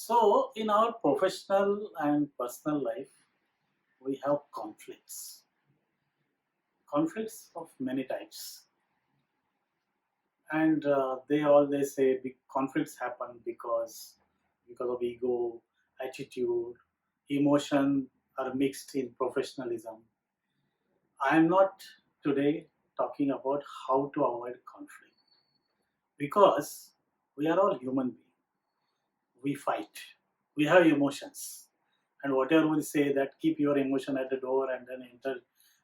So, in our professional and personal life, we have conflicts of many types, and they always say big conflicts happen because of ego, attitude, emotion are mixed in professionalism. I am not today talking about how to avoid conflict because we are all human beings. We fight. We have emotions. And whatever we say that keep your emotion at the door and then enter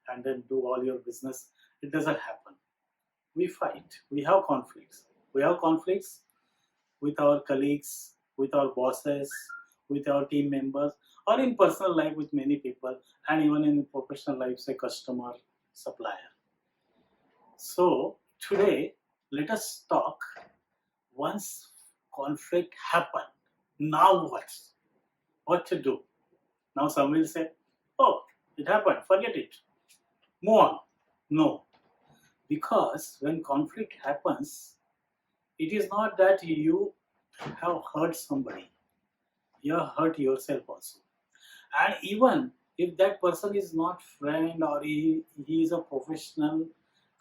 and then do all your business, it doesn't happen. We fight. We have conflicts. We have conflicts with our colleagues, with our bosses, with our team members, or in personal life with many people, and even in professional life, say customer, supplier. So today, let us talk once conflict happened. Now what? What to do? Now some will say, oh, it happened, forget it, move on. No, because when conflict happens, it is not that you have hurt somebody, you have hurt yourself also. And even if that person is not friend or he is a professional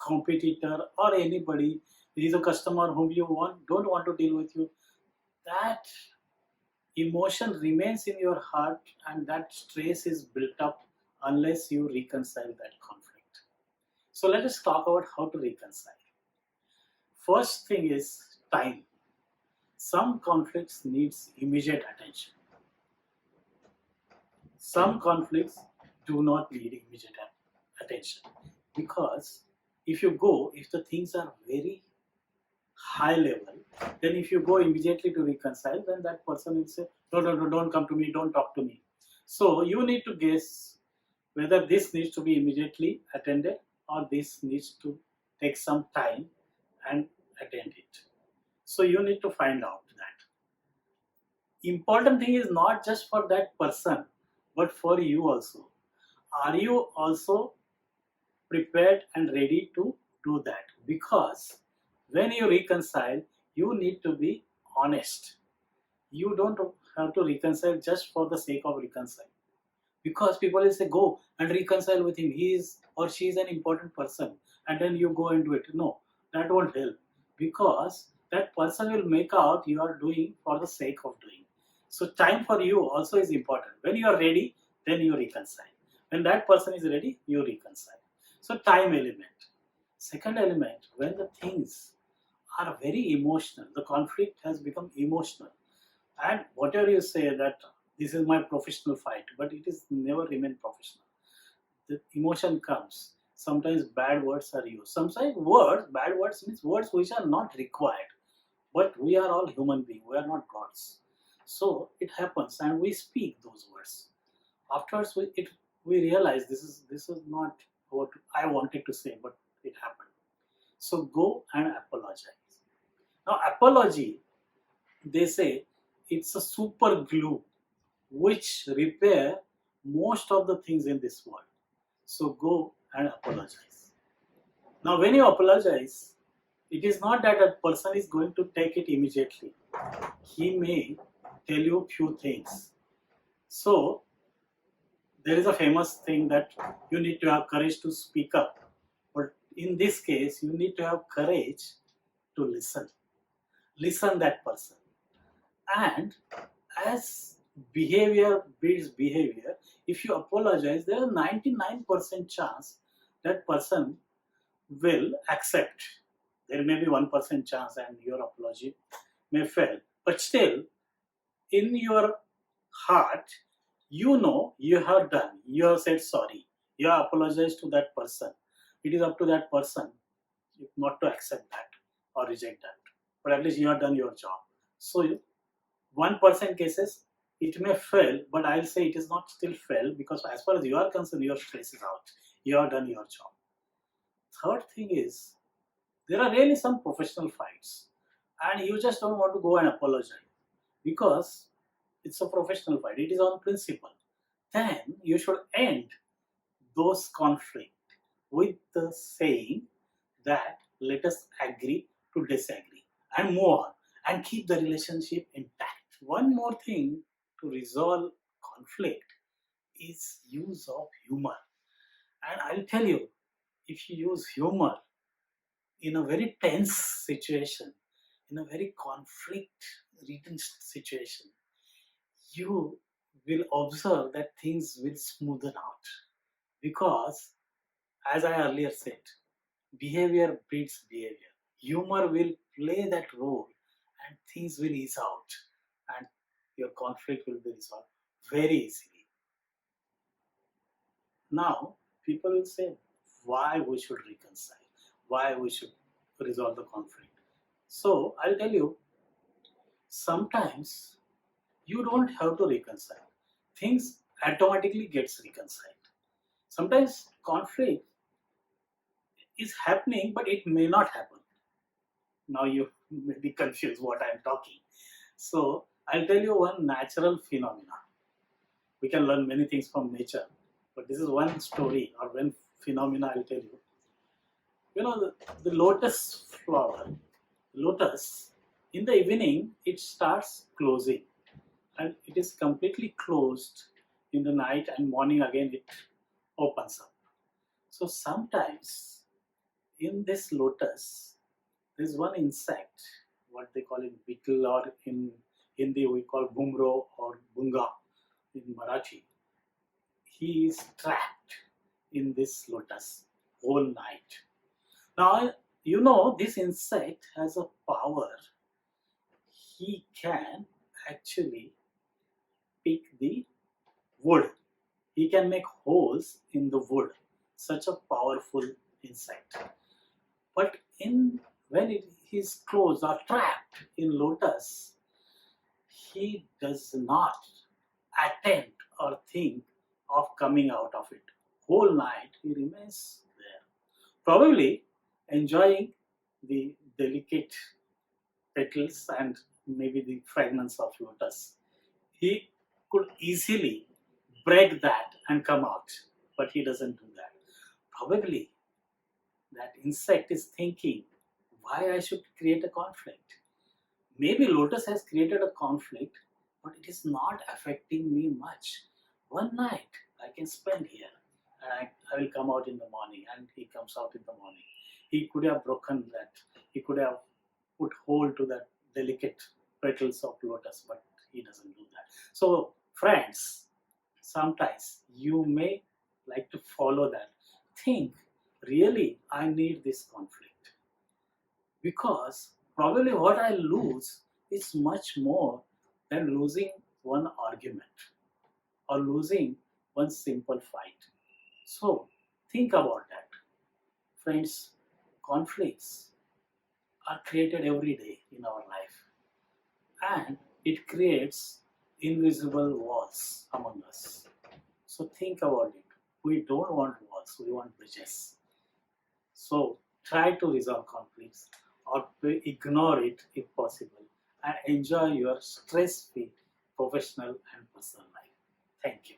competitor or anybody, he is a customer whom you don't want to deal with you, that emotion remains in your heart and that stress is built up unless you reconcile that conflict. So let us talk about how to reconcile. First thing is time. Some conflicts needs immediate attention. Some conflicts do not need immediate attention because if the things are very high level, then if you go immediately to reconcile, then that person will say, no, no, no, don't come to me, don't talk to me. So you need to guess whether this needs to be immediately attended or this needs to take some time and attend it. So you need to find out that. Important thing is not just for that person, but for you also. Are you also prepared and ready to do that? Because when you reconcile, you need to be honest. You don't have to reconcile just for the sake of reconcile. Because people will say, go and reconcile with him. He is or she is an important person. And then you go and do it. No, that won't help. Because that person will make out you are doing for the sake of doing. So time for you also is important. When you are ready, then you reconcile. When that person is ready, you reconcile. So time element. Second element, when the things are very emotional, the conflict has become emotional. And whatever you say that this is my professional fight, but it is never remain professional. The emotion comes. Sometimes bad words are used. Sometimes bad words means words which are not required. But we are all human beings. We are not gods. So it happens, and we speak those words. Afterwards, we realize this is not what I wanted to say, but it happened. So go and apologize. Now, apology, they say, it's a super glue which repair most of the things in this world. So go and apologize. Now, when you apologize, it is not that a person is going to take it immediately. He may tell you few things. So there is a famous thing that you need to have courage to speak up. But in this case, you need to have courage to listen. Listen that person. And as behavior builds behavior, if you apologize, there is 99% chance that person will accept. There may be 1% chance and your apology may fail. But still, in your heart, you know you have done, you have said sorry, you have apologized to that person. It is up to that person not to accept that or reject that. But at least you have done your job. So 1% cases, it may fail, but I'll say it is not still fail because as far as you are concerned, your stress is out. You have done your job. Third thing is, there are really some professional fights and you just don't want to go and apologize because it's a professional fight. It is on principle. Then you should end those conflict with the saying that let us agree to disagree and move on and keep the relationship intact. One more thing to resolve conflict is use of humor. And I'll tell you, if you use humor in a very tense situation, in a very conflict ridden situation, you will observe that things will smoothen out. Because, as I earlier said, behavior breeds behavior. Humor will play that role and things will ease out and your conflict will be resolved very easily. Now, people will say why we should reconcile, why we should resolve the conflict. So, I'll tell you, sometimes you don't have to reconcile. Things automatically gets reconciled. Sometimes conflict is happening, but it may not happen. Now you may be confused what I'm talking. So I'll tell you one natural phenomena. We can learn many things from nature, but this is one story or one phenomena I'll tell you. You know the lotus flower, lotus, in the evening it starts closing and it is completely closed in the night and morning again it opens up. So sometimes in this lotus there is one insect, what they call it beetle, or in Hindi we call bumro or bunga in Marathi. He is trapped in this lotus whole night. Now, you know, this insect has a power. He can actually pick the wood. He can make holes in the wood. Such a powerful insect. But in when it is closed or trapped in lotus, he does not attempt or think of coming out of it. Whole night he remains there, probably enjoying the delicate petals and maybe the fragrance of lotus. He could easily break that and come out, but he doesn't do that. Probably that insect is thinking why I should create a conflict. Maybe lotus has created a conflict, but it is not affecting me much. One night I can spend here and I will come out in the morning, and he comes out in the morning. He could have broken that, he could have put hold to that delicate petals of lotus, but he doesn't do that. So, friends, sometimes you may like to follow that. Think, really, I need this conflict because probably what I lose is much more than losing one argument or losing one simple fight. So think about that. Friends, conflicts are created every day in our life and it creates invisible walls among us. So think about it. We don't want walls, we want bridges. So try to resolve conflicts or ignore it if possible and enjoy your stress-free professional and personal life. Thank you.